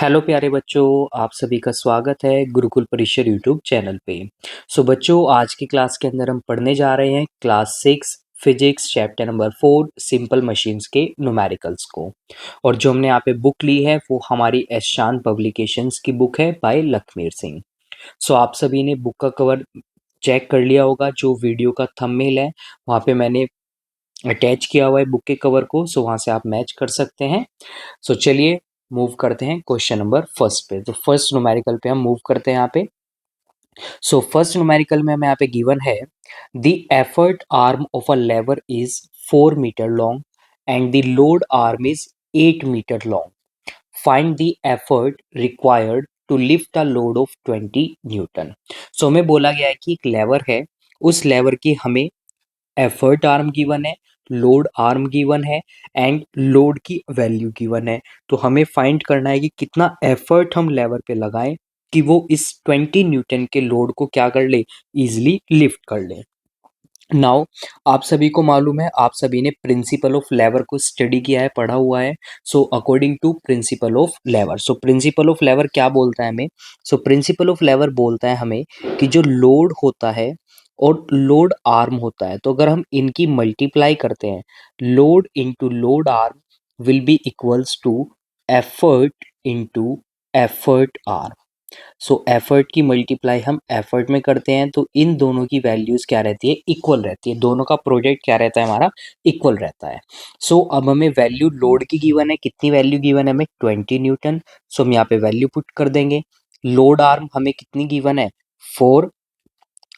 Hello प्यारे बच्चों, आप सभी का स्वागत है गुरुकुल परिसर यूट्यूब चैनल पे। बच्चों, आज की क्लास के अंदर हम पढ़ने जा रहे हैं class 6 physics chapter number 4 simple machines के न्यूमेरिकल्स को। और जो हमने यहाँ पे बुक ली है वो हमारी एस शांत पब्लिकेशंस की बुक है बाय लखमीर सिंह। आप सभी ने बुक का कवर चेक कर लिया होगा, जो वीडियो का थंबनेल है वहाँ पे मैंने अटैच किया हुआ है बुक के कवर को। वहाँ से आप मैच कर सकते हैं। चलिए मूव करते हैं क्वेश्चन नंबर फर्स्ट पे। तो फर्स्ट न्यूमेरिकल पे हम मूव करते हैं यहाँ पे। फर्स्ट न्यूमेरिकल में हमें यहाँ पे गिवन है the effort arm of a lever is 4 metre long and the load arm is 8 metre long. Find the effort required to lift a load of 20 newton. हमें बोला गया है कि एक लेवर है, उस लेवर की हमें एफर्ट आर्म गिवन है, लोड आर्म गिवन है एंड लोड की वैल्यू गिवन है। तो हमें फाइंड करना है कि कितना एफर्ट हम लेवर पे लगाएं कि वो इस 20 न्यूटन के लोड को क्या कर ले, इजिली लिफ्ट कर ले। नाउ आप सभी को मालूम है, आप सभी ने प्रिंसिपल ऑफ लेवर को स्टडी किया है, पढ़ा हुआ है। According to principle of lever, principle of lever क्या बोलता है हमें? प्रिंसिपल ऑफ लेवर बोलता है हमें कि जो लोड होता है और लोड आर्म होता है, तो अगर हम इनकी मल्टीप्लाई करते हैं, load into load arm will be equals to effort into effort arm. Effort की मल्टीप्लाई हम एफर्ट में करते हैं, तो इन दोनों की वैल्यूज क्या रहती है, इक्वल रहती है। दोनों का प्रोडक्ट क्या रहता है, हमारा इक्वल रहता है। अब हमें वैल्यू लोड की गिवन है, कितनी वैल्यू गिवन है हमें, 20 न्यूटन। हम यहाँ पे वैल्यू पुट कर देंगे। लोड आर्म हमें कितनी गिवन है, 4।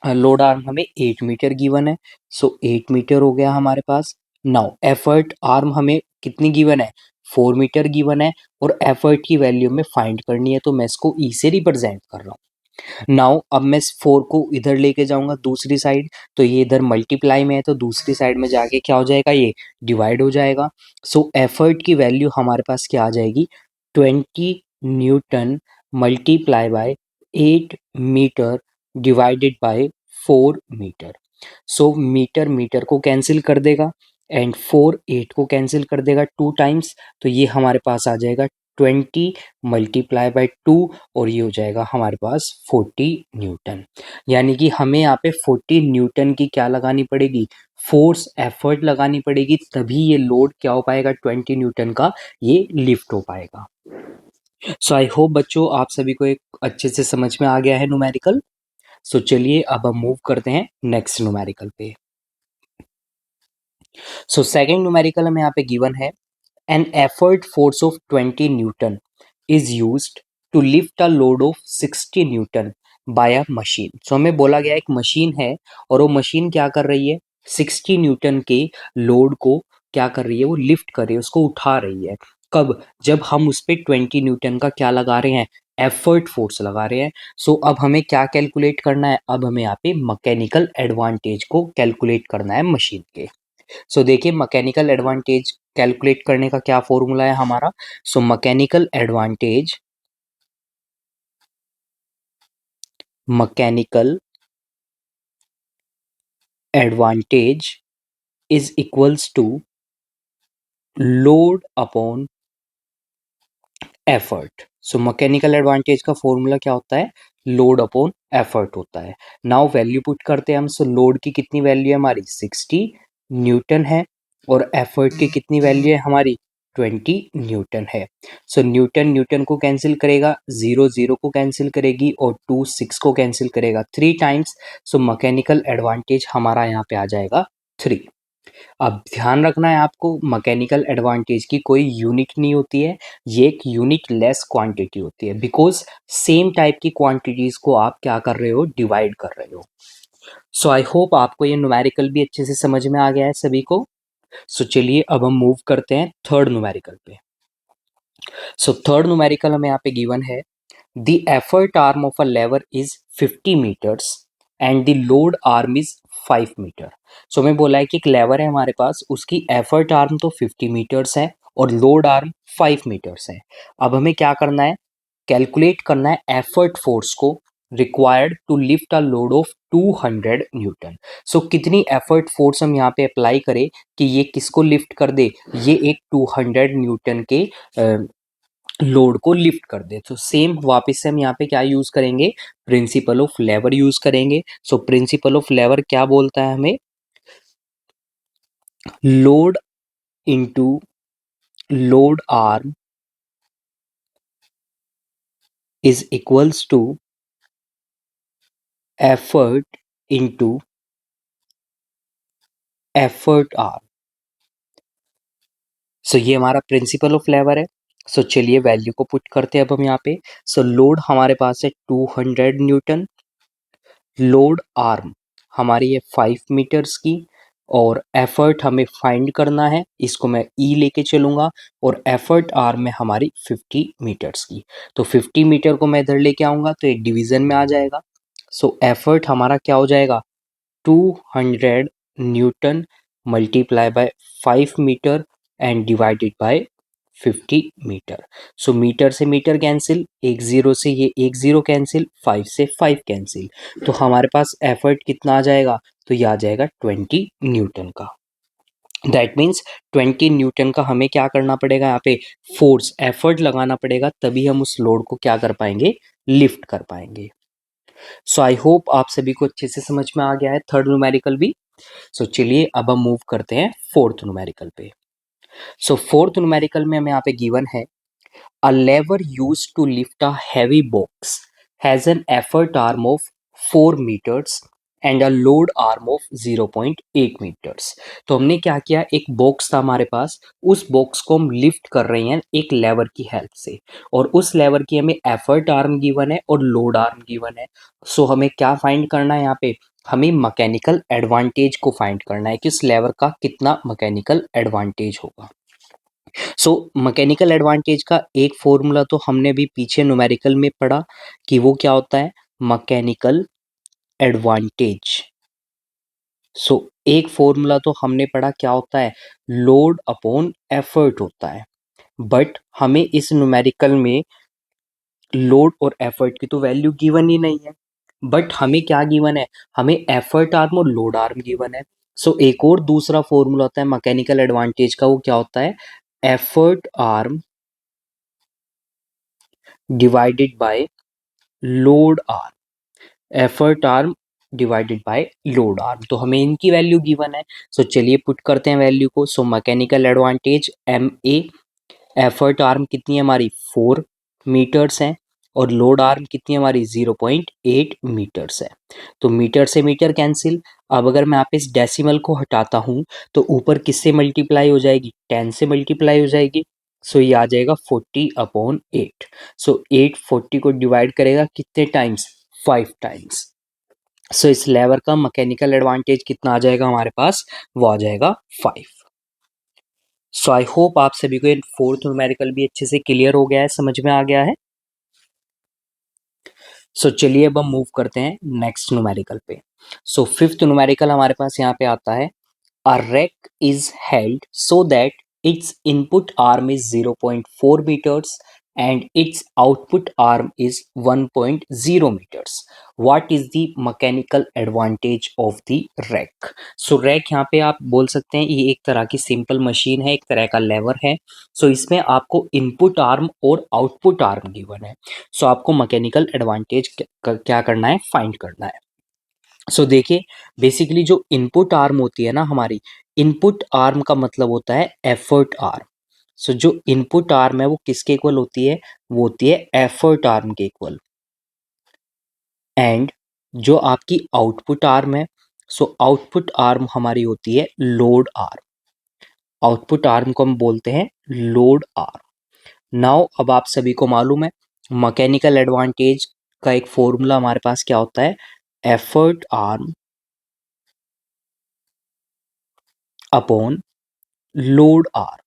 लोड आर्म हमें 8 मीटर गिवन है, 8 मीटर हो गया हमारे पास। नाउ एफर्ट आर्म हमें कितनी गिवन है, 4 मीटर गिवन है, और एफर्ट की वैल्यू में फाइंड करनी है, तो मैं इसको ई से रिप्रेजेंट कर रहा हूँ। नाउ अब मैं इस 4 को इधर लेके जाऊंगा दूसरी साइड, तो ये इधर मल्टीप्लाई में है, तो दूसरी साइड में जाके क्या हो जाएगा, ये डिवाइड हो जाएगा। एफर्ट की वैल्यू हमारे पास क्या आ जाएगी, 20 newton multiply by 8 metre divided by 4 metre. Metre metre को कैंसिल कर देगा एंड 4 8 को कैंसिल कर देगा 2 टाइम्स, तो ये हमारे पास आ जाएगा 20 मल्टीप्लाई बाय 2, और ये हो जाएगा हमारे पास 40 न्यूटन। यानी कि हमें यहाँ पे 40 न्यूटन की क्या लगानी पड़ेगी, फोर्स एफर्ट लगानी पड़ेगी, तभी ये लोड क्या हो पाएगा, 20 न्यूटन का ये लिफ्ट हो पाएगा। आई होप बच्चों आप सभी को एक अच्छे से समझ में आ गया है न्यूमेरिकल। चलिए अब हम मूव करते हैं नेक्स्ट न्यूमेरिकल पे। सेकंड न्यूमेरिकल हमें यहाँ पे गिवन है an effort force of 20 newton is used to lift a load of 60 newton by a machine. हमें बोला गया एक मशीन है, और वो मशीन क्या कर रही है, 60 न्यूटन के लोड को क्या कर रही है, वो लिफ्ट कर रही है, उसको उठा रही है। कब, जब हम उस पर 20 न्यूटन का क्या लगा रहे हैं, एफर्ट फोर्स लगा रहे हैं। अब हमें क्या कैलकुलेट करना है, अब हमें यहाँ पे मैकेनिकल एडवांटेज को कैलकुलेट करना है मशीन के। देखिए मैकेनिकल एडवांटेज कैलकुलेट करने का क्या फॉर्मूला है हमारा। Mechanical advantage is equals to load upon effort. Mechanical advantage का फॉर्मूला क्या होता है, लोड अपॉन एफर्ट होता है। नाउ वैल्यू पुट करते हैं हम। लोड की कितनी वैल्यू है हमारी, 60 न्यूटन है, और एफर्ट की कितनी वैल्यू है हमारी, 20 न्यूटन है। न्यूटन न्यूटन को कैंसिल करेगा, 0 0 को कैंसिल करेगी, और 2 6 को कैंसिल करेगा 3 टाइम्स। मैकेनिकल एडवांटेज हमारा यहाँ पे आ जाएगा 3। अब ध्यान रखना है आपको, मैकेनिकल एडवांटेज की कोई यूनिट नहीं होती है, ये एक यूनिट लेस क्वांटिटी होती है, बिकॉज सेम टाइप की क्वांटिटीज को आप क्या कर रहे हो, डिवाइड कर रहे हो। आई होप आपको ये न्यूमेरिकल भी अच्छे से समझ में आ गया है सभी को। चलिए अब हम मूव करते हैं थर्ड न्यूमेरिकल पे। थर्ड न्यूमेरिकल हमें यहाँ पे गिवन है the effort arm of a lever is 50 metres and the load arm is 5 metre. हमें बोला है कि एक लेवर है हमारे पास, उसकी एफर्ट आर्म तो 50 मीटर्स है और लोड आर्म 5 मीटर्स है। अब हमें क्या करना है, कैलकुलेट करना है एफर्ट फोर्स को required to lift a load of 200 newton. कितनी एफर्ट फोर्स हम यहाँ पे अप्लाई करें कि ये किसको लिफ्ट कर दे, ये एक 200 न्यूटन के लोड को लिफ्ट कर दे। तो सेम वापस से हम यहाँ पे क्या यूज करेंगे, प्रिंसिपल ऑफ लेवर यूज करेंगे। सो प्रिंसिपल ऑफ लेवर क्या बोलता है हमें, load into load arm is equals to effort into effort arm. So ये हमारा प्रिंसिपल ऑफ लेवर है। सो चलिए वैल्यू को पुट करते हैं अब हम यहाँ पे। सो लोड हमारे पास है 200 न्यूटन, लोड आर्म हमारी है 5 मीटर्स की, और एफर्ट हमें फाइंड करना है, इसको मैं ई लेके चलूंगा, और एफर्ट आर्म में हमारी 50 मीटर्स की। तो 50 मीटर को मैं इधर लेके आऊंगा तो एक डिवीजन में आ जाएगा। सो एफर्ट हमारा क्या हो जाएगा, 200 newton multiply by 5 metre and divided by 50 metre. So metre से मीटर कैंसिल, एक जीरो से ये एक जीरो कैंसिल, 5 से 5 कैंसिल, तो हमारे पास एफर्ट कितना आ जाएगा, तो ये आ जाएगा 20 न्यूटन का। दैट मीन्स 20 न्यूटन का हमें क्या करना पड़ेगा, यहाँ पे फोर्स एफर्ट लगाना पड़ेगा, तभी हम उस लोड को क्या कर पाएंगे, लिफ्ट कर पाएंगे। सो आई होप आप सभी को अच्छे से समझ में आ गया है थर्ड न्यूमेरिकल भी। सो चलिए अब हम मूव करते हैं फोर्थ न्यूमेरिकल पे। सो फोर्थ न्यूमेरिकल में हमें यहाँ पे गिवन है, a lever used to lift a heavy box has an effort arm of 4 meters and a load arm of 0.8 meters। तो हमने क्या किया, एक बॉक्स था हमारे पास, उस बॉक्स को हम लिफ्ट कर रहे हैं एक लेवर की हेल्प से, और उस लेवर की हमें एफर्ट आर्म गिवन है और लोड आर्म गिवन है। सो हमें क्या फाइंड करना है यहाँ पे, हमें मैकेनिकल एडवांटेज को फाइंड करना है कि उस लेवर का कितना मैकेनिकल एडवांटेज होगा। सो मैकेनिकल एडवांटेज का एक फॉर्मूला तो हमने भी पीछे न्यूमेरिकल में पढ़ा कि वो क्या होता है, मैकेनिकल एडवांटेज। सो एक फॉर्मूला तो हमने पढ़ा क्या होता है, लोड अपॉन एफर्ट होता है, बट हमें इस न्यूमेरिकल में लोड और एफर्ट की तो वैल्यू गिवन ही नहीं है, बट हमें क्या गिवन है, हमें एफर्ट आर्म और लोड आर्म गिवन है। सो एक और दूसरा फॉर्मूला होता है मैकेनिकल एडवांटेज का, वो क्या होता है, effort arm divided by load arm, effort arm divided by load arm. तो हमें इनकी वैल्यू गिवन है। सो चलिए पुट करते हैं वैल्यू को। So mechanical advantage M A, effort arm कितनी है हमारी 4 मीटर्स है, और लोड आर्म कितनी है हमारी 0.8 मीटर्स है। तो मीटर से मीटर कैंसिल। अब अगर मैं यहाँ पे इस डेसिमल को हटाता हूँ तो ऊपर किससे मल्टीप्लाई हो जाएगी, 10 से मल्टीप्लाई हो जाएगी। सो ये आ जाएगा 40/8। सो 8 40 को डिवाइड करेगा कितने टाइम्स, 5 टाइम्स। सो इस लेवर का मैकेनिकल एडवांटेज कितना आ जाएगा हमारे पास, वो आ जाएगा 5। सो आई होप आप सभी को ये फोर्थ न्यूमेरिकल भी अच्छे से क्लियर हो गया है, समझ में आ गया है। सो चलिए अब हम मूव करते हैं नेक्स्ट न्यूमेरिकल पे। सो फिफ्थ न्यूमेरिकल हमारे पास यहाँ पे आता है, a rack is held so that its input arm is 0.4 meters and its output arm is 1.0 meters. What is the mechanical advantage of the rack? So rack यहाँ पे आप बोल सकते हैं ये एक तरह की सिंपल मशीन है, एक तरह का लेवर है। सो इसमें आपको इनपुट आर्म और आउटपुट आर्म गिवन है। सो आपको मैकेनिकल एडवांटेज क्या करना है, फाइंड करना है। सो देखिए बेसिकली जो इनपुट आर्म होती है ना हमारी, इनपुट आर्म का मतलब होता है एफर्ट आर्म। सो जो इनपुट आर्म है वो किसके इक्वल होती है, वो होती है एफर्ट आर्म के इक्वल। एंड जो आपकी आउटपुट आर्म है, सो आउटपुट आर्म हमारी होती है लोड आर्म। आउटपुट आर्म को हम बोलते हैं लोड आर्म। नाउ अब आप सभी को मालूम है मैकेनिकल एडवांटेज का एक फॉर्मूला हमारे पास क्या होता है, effort arm upon load arm.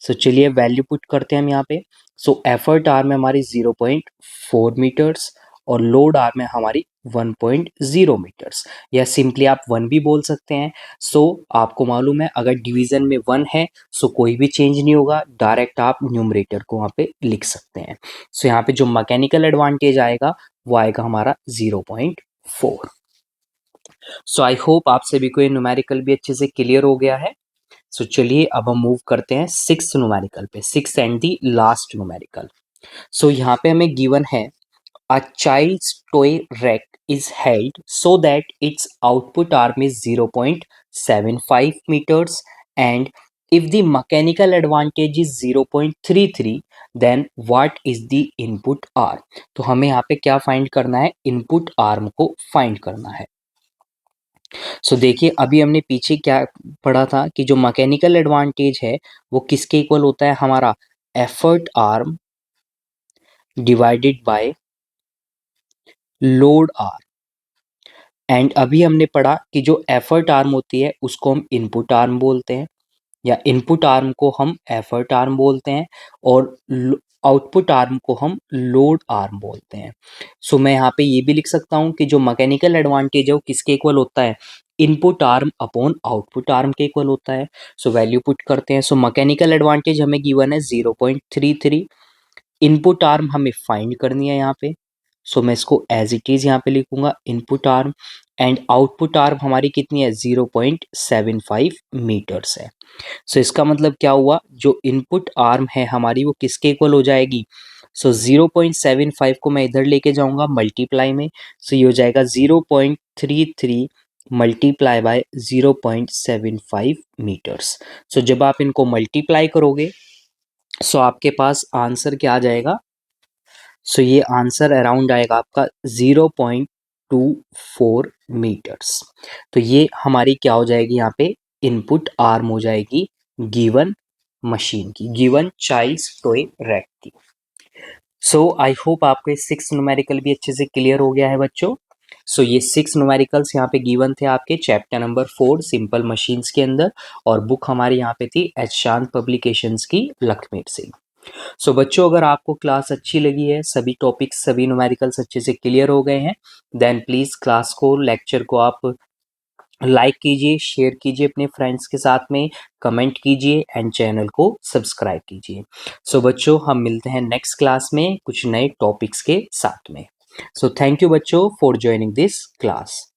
So चलिए वैल्यू पुट करते हैं हम यहाँ पे। सो एफर्ट आर्म है हमारी 0.4 मीटर्स और लोड आर्म है हमारी 1.0 मीटर्स, या सिंपली आप 1 भी बोल सकते हैं। सो आपको मालूम है अगर डिवीजन में 1 है सो कोई भी चेंज नहीं होगा, डायरेक्ट आप न्यूमरेटर को वहाँ पे लिख सकते हैं। सो यहाँ पे जो मैकेनिकल एडवांटेज आएगा वो आएगा हमारा 0.4। सो आई होप आप सभी को ये न्यूमेरिकल भी अच्छे से क्लियर हो गया है। सो चलिए अब हम मूव करते हैं 6th न्यूमेरिकल पे, 6th and the last numerical. So यहाँ पे हमें गिवन है a child's toy rack is held so that its output arm is 0.75 meters, and if the mechanical advantage is 0.33, then what is the input arm? तो हमें यहाँ पे क्या find करना है, इनपुट आर्म को फाइंड करना है। सो देखिए अभी हमने पीछे क्या पढ़ा था कि जो मैकेनिकल एडवांटेज है वो किसके इक्वल होता है, हमारा effort arm divided by load arm. And अभी हमने पढ़ा कि जो एफर्ट आर्म होती है उसको हम इनपुट आर्म बोलते हैं, या इनपुट आर्म को हम एफर्ट आर्म बोलते हैं, और आउटपुट आर्म को हम लोड आर्म बोलते हैं। सो मैं यहाँ पे ये भी लिख सकता हूँ कि जो मैकेनिकल एडवांटेज है वो किसके इक्वल होता है, input arm upon output arm के इक्वल होता है। सो वैल्यू पुट करते हैं। सो मैकेनिकल एडवांटेज हमें गिवन है 0.33, इनपुट आर्म हमें फाइंड करनी है यहाँ पे। सो मैं इसको एज इट इज यहाँ पे लिखूंगा input arm, and output arm हमारी कितनी है 0.75 मीटर्स है। सो इसका मतलब क्या हुआ, जो इनपुट आर्म है हमारी वो किसके इक्वल हो जाएगी। सो 0.75 को मैं इधर लेके जाऊंगा मल्टीप्लाई में, सो ये हो जाएगा 0.33 मल्टीप्लाई बाय 0.75 मीटर्स। सो जब आप इनको मल्टीप्लाई करोगे सो आपके पास आंसर क्या आ जाएगा, सो ये आंसर अराउंड आएगा आपका 0.24 मीटर्स। तो ये हमारी क्या हो जाएगी, यहाँ पे इनपुट आर्म हो जाएगी गिवन मशीन की, गिवन चाइल्ड्स टॉय रैक की। सो आई होप आपके 6 न्यूमेरिकल भी अच्छे से क्लियर हो गया है बच्चों। सो ये 6 न्यूमेरिकल्स यहाँ पे गिवन थे आपके चैप्टर नंबर 4 सिंपल मशीन्स के अंदर, और बुक हमारी यहाँ पे थी एच शांत पब्लिकेशंस की लखमेर से। सो बच्चों अगर आपको क्लास अच्छी लगी है, सभी टॉपिक्स सभी न्यूमेरिकल्स अच्छे से क्लियर हो गए हैं, देन प्लीज़ क्लास को लेक्चर को आप लाइक कीजिए, शेयर कीजिए अपने फ्रेंड्स के साथ में, कमेंट कीजिए एंड चैनल को सब्सक्राइब कीजिए। सो बच्चों हम मिलते हैं नेक्स्ट क्लास में कुछ नए टॉपिक्स के साथ में। सो थैंक यू बच्चों फॉर ज्वाइनिंग दिस क्लास।